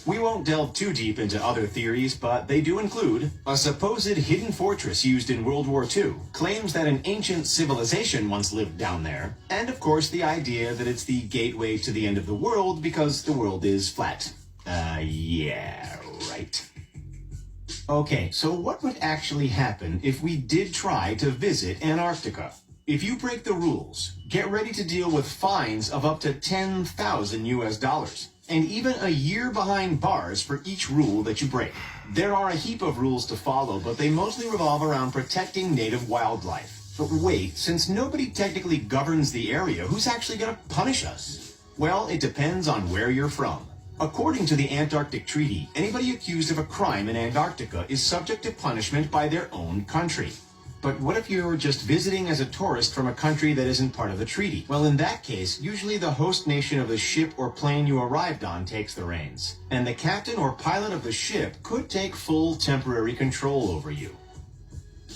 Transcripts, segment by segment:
We won't delve too deep into other theories, but they do include a supposed hidden fortress used in World War II, claims that an ancient civilization once lived down there, and of course the idea that it's the gateway to the end of the world because the world is flat. Yeah, right. Okay, so what would actually happen if we did try to visit Antarctica? If you break the rules, get ready to deal with fines of up to $10,000 US, and even a year behind bars for each rule that you break. There are a heap of rules to follow, but they mostly revolve around protecting native wildlife. But wait, since nobody technically governs the area, who's actually going to punish us? Well, it depends on where you're from. According to the Antarctic Treaty, anybody accused of a crime in Antarctica is subject to punishment by their own country. But what if you're just visiting as a tourist from a country that isn't part of the treaty? Well, in that case, usually the host nation of the ship or plane you arrived on takes the reins. And the captain or pilot of the ship could take full temporary control over you.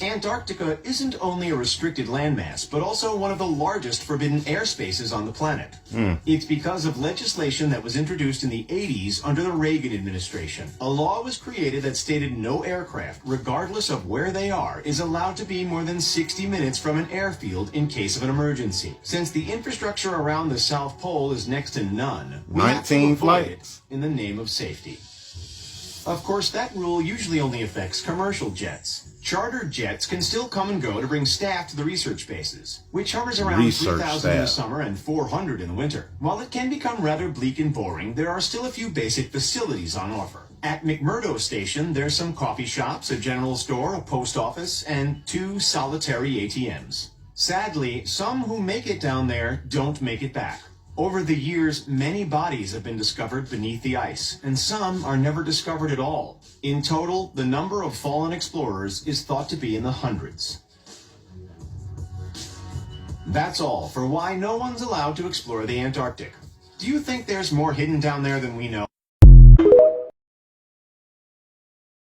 Antarctica isn't only a restricted landmass, but also one of the largest forbidden airspaces on the planet. It's because of legislation that was introduced in the 80s under the Reagan administration. A law was created that stated no aircraft, regardless of where they are, is allowed to be more than 60 minutes from an airfield in case of an emergency. Since the infrastructure around the South Pole is next to none, we have to 19 avoid it flights in the name of safety. Of course, that rule usually only affects commercial jets. Chartered jets can still come and go to bring staff to the research bases, which hovers around 3,000 in the summer and 400 in the winter. While it can become rather bleak and boring, there are still a few basic facilities on offer. At McMurdo Station, there's some coffee shops, a general store, a post office, and 2 solitary ATMs. Sadly, some who make it down there don't make it back. Over the years, many bodies have been discovered beneath the ice, and some are never discovered at all. In total, the number of fallen explorers is thought to be in the hundreds. That's all for why no one's allowed to explore the Antarctic. Do you think there's more hidden down there than we know?